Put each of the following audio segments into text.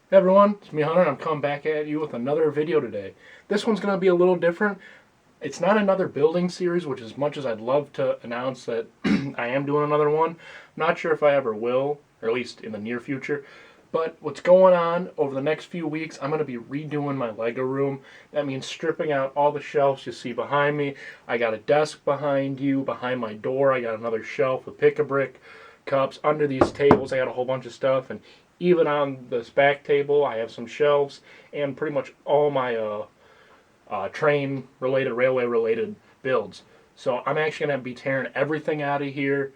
Hey everyone, it's me Hunter and I'm coming back at you with another video today. This one's going to be a little different. It's not another building series, which as much as I'd love to announce that I am doing another one, I'm not sure if I ever will, or at least in the near future. But what's going on over the next few weeks, I'm going to be redoing my Lego room. That means stripping out all the shelves you see behind me. I got a desk behind you, behind my door. I got another shelf with pick-a-brick cups. Under these tables, I got a whole bunch of stuff. And even on this back table, I have some shelves and pretty much all my train-related, railway-related builds. So I'm actually going to be tearing everything out of here,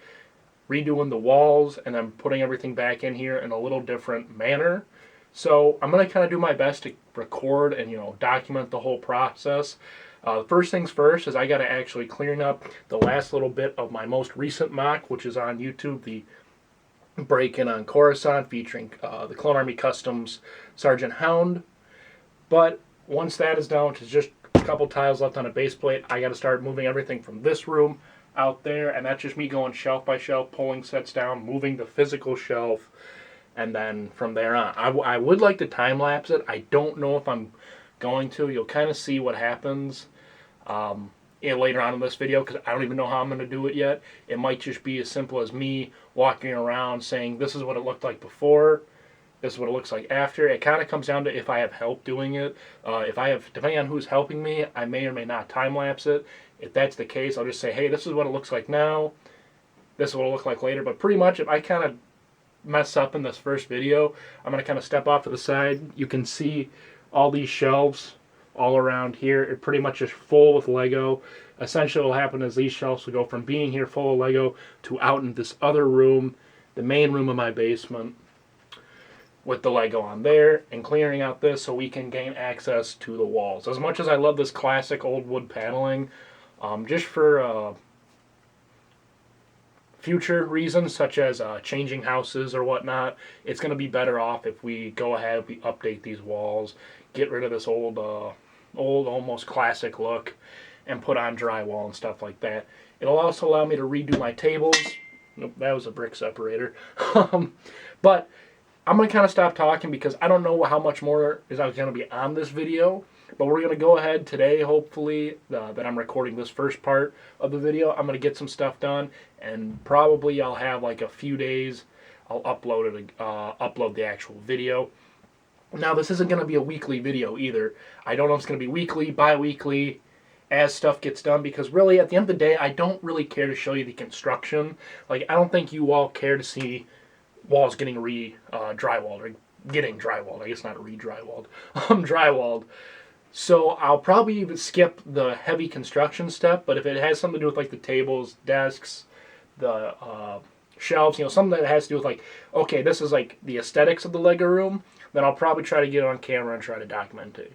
redoing the walls, and then putting everything back in here in a little different manner. So I'm going to kind of do my best to record and, document the whole process. The first things first is I got to actually clean up the last little bit of my most recent mock, which is on YouTube, the break-in on Coruscant featuring the Clone Army Customs Sergeant Hound. But once that is done, which is just a couple tiles left on a base plate, I got to start moving everything from this room out there, and that's just me going shelf by shelf, pulling sets down, moving the physical shelf, and then from there on. I would like to time-lapse it. I don't know if I'm going to. You'll kind of see what happens later on in this video, because I don't even know how I'm going to do it yet. It might just be as simple as me walking around saying, this is what it looked like before, this is what it looks like after. It kind of comes down to if I have help doing it. Depending on who's helping me, I may or may not time-lapse it. If that's the case, I'll just say, hey, this is what it looks like now, this is what it'll look like later. But pretty much, if I kind of mess up in this first video, I'm going to kind of step off to the side. You can see all these shelves all around here. It pretty much is full with Lego. Essentially what will happen is these shelves will go from being here full of Lego to out in this other room, the main room of my basement, with the Lego on there, and clearing out this so we can gain access to the walls. As much as I love this classic old wood paneling, just for future reasons such as changing houses or whatnot, it's going to be better off if we go ahead, we update these walls, get rid of this old almost classic look, and put on drywall and stuff like that. It'll also allow me to redo my tables. Nope, that was a brick separator. But I'm going to kind of stop talking because I don't know how much more is going to be on this video. But we're going to go ahead today, hopefully, that I'm recording this first part of the video. I'm going to get some stuff done, and probably I'll have like a few days. I'll upload the actual video. Now, this isn't going to be a weekly video either. I don't know if it's going to be weekly, bi-weekly, as stuff gets done, because really, at the end of the day, I don't really care to show you the construction. Like, I don't think you all care to see walls getting drywalled, or getting drywalled. I guess not re-drywalled. Drywalled. So I'll probably even skip the heavy construction step, but if it has something to do with like the tables, desks, the shelves, something that has to do with like, okay, this is like the aesthetics of the Lego room, then I'll probably try to get it on camera and try to document it.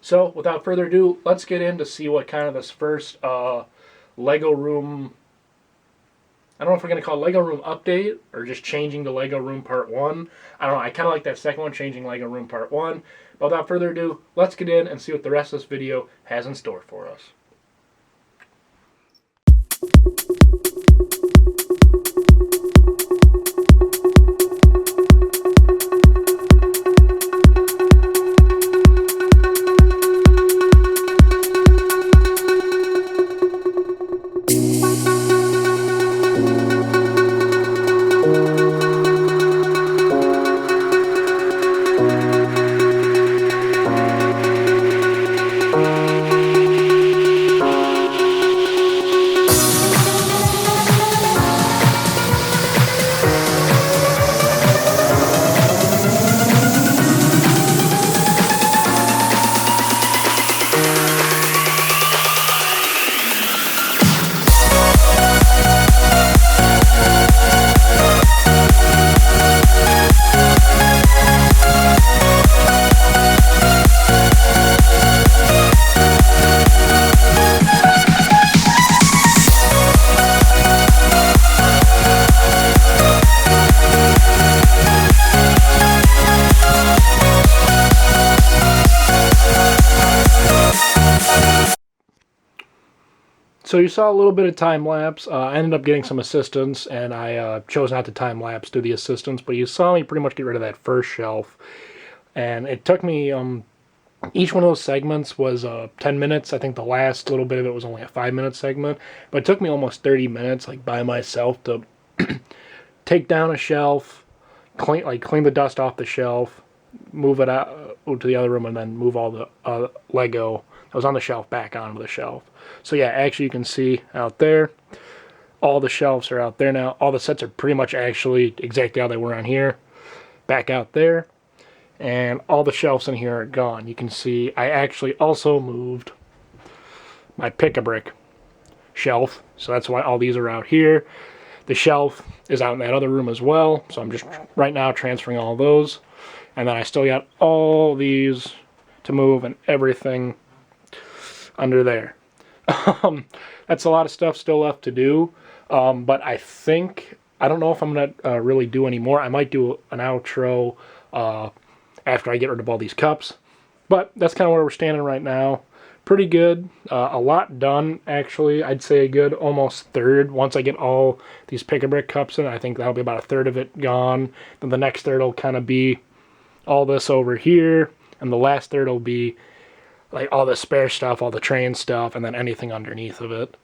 So without further ado, let's get in to see what kind of this first Lego room, I don't know if we're going to call it Lego room update or just changing the Lego room part 1. I don't know, I kind of like that second one, changing Lego room part 1. But without further ado, let's get in and see what the rest of this video has in store for us. So you saw a little bit of time-lapse. I ended up getting some assistance, and I chose not to time-lapse, do the assistance, but you saw me pretty much get rid of that first shelf. And it took me, each one of those segments was 10 minutes. I think the last little bit of it was only a 5-minute segment. But it took me almost 30 minutes, like by myself, to take down a shelf, clean the dust off the shelf, move it out to the other room, and then move all the Lego that was on the shelf back onto the shelf. So yeah, actually you can see out there, all the shelves are out there now. All the sets are pretty much actually exactly how they were on here, back out there. And all the shelves in here are gone. You can see I actually also moved my pick-a-brick shelf. So that's why all these are out here. The shelf is out in that other room as well. So I'm just right now transferring all those. And then I still got all these to move and everything under there. That's a lot of stuff still left to do. But I don't know if I'm going to really do any more. I might do an outro after I get rid of all these cups. But that's kind of where we're standing right now. Pretty good. A lot done, actually. I'd say a good almost third. Once I get all these pick-a-brick cups in, I think that'll be about a third of it gone. Then the next third will kind of be all this over here. And the last third will be like all the spare stuff, all the train stuff, and then anything underneath of it.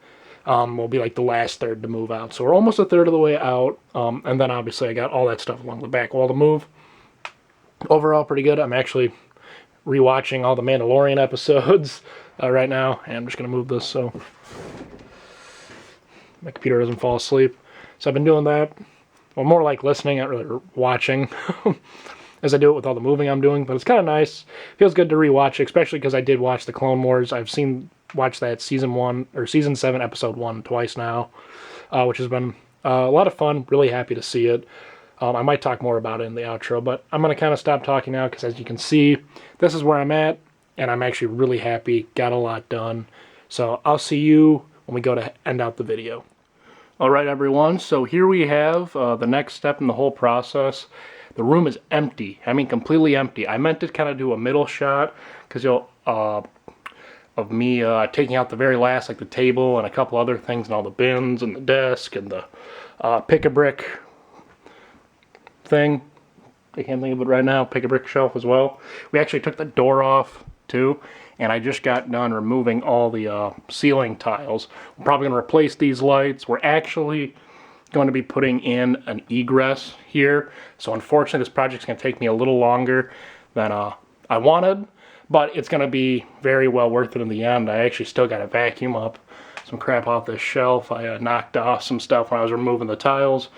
Will be like the last third to move out. So we're almost a third of the way out. And then obviously I got all that stuff along the back wall to move. Overall, pretty good. I'm actually rewatching all the Mandalorian episodes right now, and I'm just going to move this so my computer doesn't fall asleep. So I've been doing that. Well, more like listening, not really watching, as I do it with all the moving I'm doing, but it's kind of nice. Feels good to rewatch, especially because I did watch the Clone Wars. I've watched that season 7, episode 1 twice now, which has been a lot of fun. Really happy to see it. I might talk more about it in the outro, but I'm going to kind of stop talking now because, as you can see, this is where I'm at, and I'm actually really happy. Got a lot done. So I'll see you when we go to end out the video. All right, everyone. So here we have the next step in the whole process. The room is empty. I mean, completely empty. I meant to kind of do a middle shot because of me taking out the very last, like the table and a couple other things and all the bins and the desk and the pick-a-brick thing. I can't think of it right now. Pick-a-brick shelf as well. We actually took the door off too, and I just got done removing all the ceiling tiles. We're probably going to replace these lights. We're actually going to be putting in an egress here. So unfortunately, this project's going to take me a little longer than I wanted, but it's going to be very well worth it in the end. I actually still got to vacuum up some crap off this shelf. I knocked off some stuff when I was removing the tiles.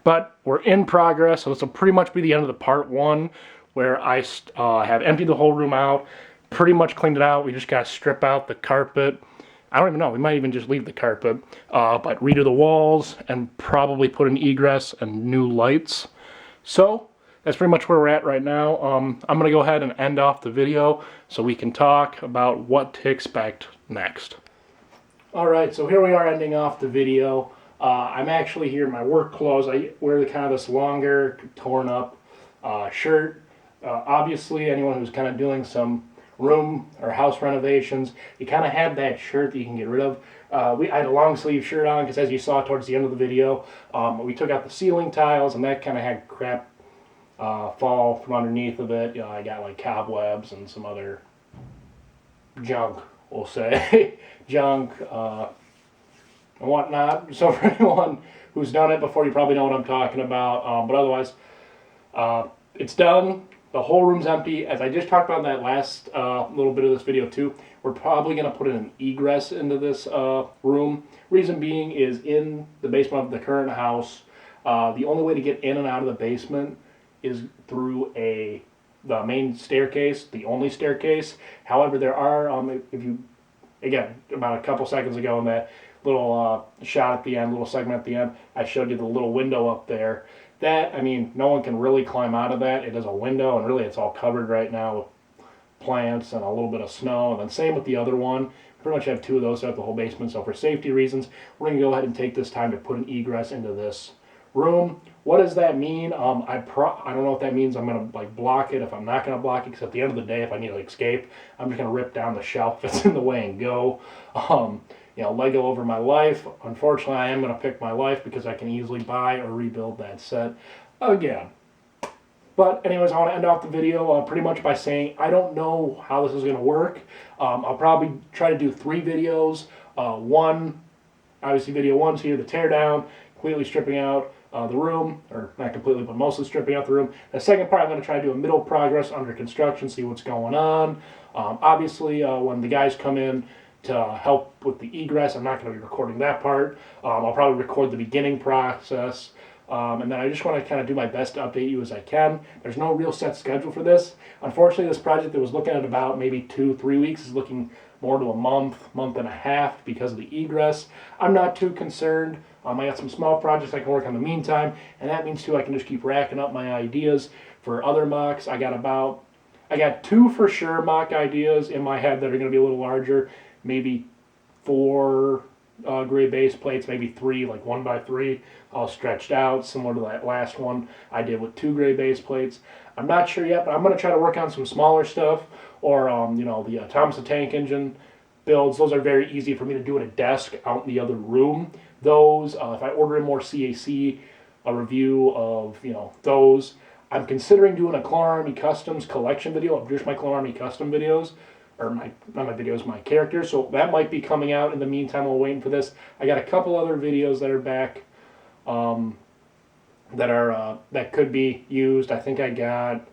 But we're in progress, so this will pretty much be the end of the part 1, where I have emptied the whole room out, pretty much cleaned it out. We just got to strip out the carpet. I don't even know. We might even just leave the carpet, but redo the walls and probably put an egress and new lights. So that's pretty much where we're at right now. I'm going to go ahead and end off the video so we can talk about what to expect next. All right, so here we are ending off the video. I'm actually here in my work clothes. I wear kind of this longer, torn up shirt. Obviously, anyone who's kind of doing some room or house renovations, you kind of have that shirt that you can get rid of. I had a long sleeve shirt on because, as you saw towards the end of the video, we took out the ceiling tiles and that kind of had crap fall from underneath of it. You know, I got like cobwebs and some other junk, we'll say. Junk. And whatnot. So for anyone who's done it before, you probably know what I'm talking about. But otherwise, it's done. The whole room's empty. As I just talked about in that last little bit of this video too, we're probably going to put in an egress into this room. Reason being is in the basement of the current house, the only way to get in and out of the basement is through the main staircase, the only staircase. However, there are, if you, again, about a couple seconds ago in that little shot at the end, little segment at the end, I showed you the little window up there. That, I mean, no one can really climb out of that. It is a window, and really it's all covered right now with plants and a little bit of snow. And then same with the other one. We pretty much have 2 of those throughout the whole basement. So for safety reasons, we're going to go ahead and take this time to put an egress into this room. What does that mean? I don't know if that means I'm going to like block it, if I'm not going to block it, because at the end of the day, if I need to escape, I'm just going to rip down the shelf if it's in the way and go. You know, Lego over my life. Unfortunately, I am going to pick my life because I can easily buy or rebuild that set again. But anyways, I want to end off the video pretty much by saying I don't know how this is going to work. I'll probably try to do 3 videos. One, obviously video 1's here, the teardown, completely stripping out the room, or not completely, but mostly stripping out the room. The second part, I'm going to try to do a middle progress under construction, see what's going on. Obviously, when the guys come in to help with the egress, I'm not going to be recording that part. I'll probably record the beginning process. And then I just want to kind of do my best to update you as I can. There's no real set schedule for this. Unfortunately, this project that was looking at about maybe 2-3 weeks is looking more to a month and a half because of the egress. I'm not too concerned. I got some small projects I can work on in the meantime, and that means too I can just keep racking up my ideas for other MOCs. I got 2 for sure MOC ideas in my head that are going to be a little larger, maybe 4 gray base plates, maybe 3, like 1x3, all stretched out, similar to that last one I did with 2 gray base plates. I'm not sure yet, but I'm going to try to work on some smaller stuff, or the Thomas the Tank Engine builds. Those are very easy for me to do at a desk out in the other room. Those, if I order in more CAC, a review of those. I'm considering doing a Clone Army Customs collection video of just my Clone Army Custom videos. Or my characters. So that might be coming out in the meantime while waiting for this. I got a couple other videos that are back that could be used. I think I got,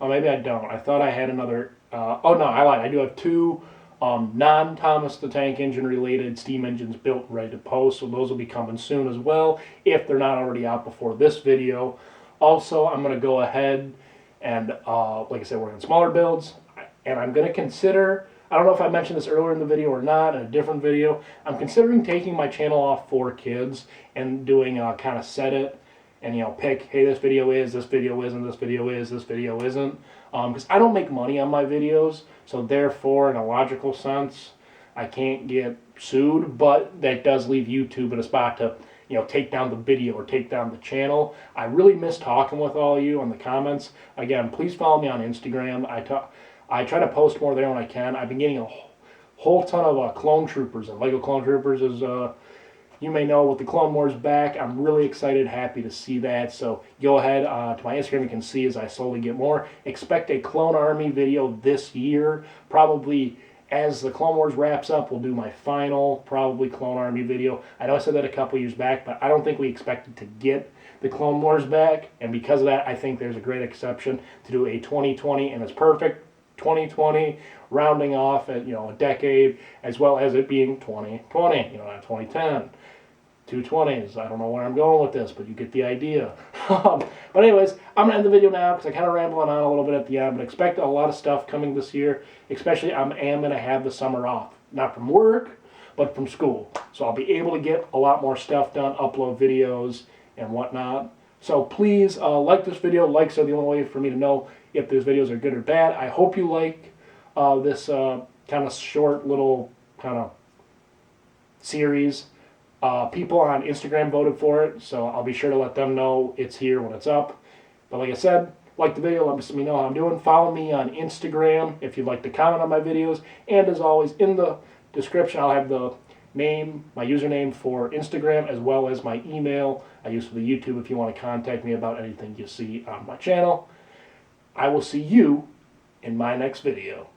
oh maybe I don't. I thought I had another, oh no, I lied. I do have 2 non-Thomas the Tank Engine related steam engines built ready to post. So those will be coming soon as well, if they're not already out before this video. Also, I'm going to go ahead and, like I said, work on smaller builds. And I'm going to consider, I don't know if I mentioned this earlier in the video or not, in a different video, I'm considering taking my channel off for kids and doing kind of set it and pick, hey, this video is, this video isn't, this video is, this video isn't. Because I don't make money on my videos, so therefore, in a logical sense, I can't get sued, but that does leave YouTube in a spot to take down the video or take down the channel. I really miss talking with all of you in the comments. Again, please follow me on Instagram. I try to post more there when I can. I've been getting a whole ton of Clone Troopers, and Lego Clone Troopers is, you may know, with the Clone Wars back. I'm really excited, happy to see that. So go ahead to my Instagram. You can see as I slowly get more. Expect a Clone Army video this year. Probably as the Clone Wars wraps up, we'll do my final, probably Clone Army video. I know I said that a couple years back, but I don't think we expected to get the Clone Wars back. And because of that, I think there's a great exception to do a 2020, and it's perfect. 2020, rounding off at a decade, as well as it being 2020, not 2010. 220s. I don't know where I'm going with this, but you get the idea. But anyways, I'm gonna end the video now because I kind of rambling on a little bit at the end. But expect a lot of stuff coming this year. Especially, I am gonna have the summer off, not from work, but from school. So I'll be able to get a lot more stuff done, upload videos and whatnot. So please like this video. Likes are the only way for me to know if these videos are good or bad. I hope you like this kind of short little kind of series. People on Instagram voted for it, so I'll be sure to let them know it's here when it's up. But like I said, like the video, let me know how I'm doing. Follow me on Instagram if you'd like to comment on my videos. And as always, in the description, I'll have the name, my username for Instagram, as well as my email I use for the YouTube if you want to contact me about anything you see on my channel. I will see you in my next video.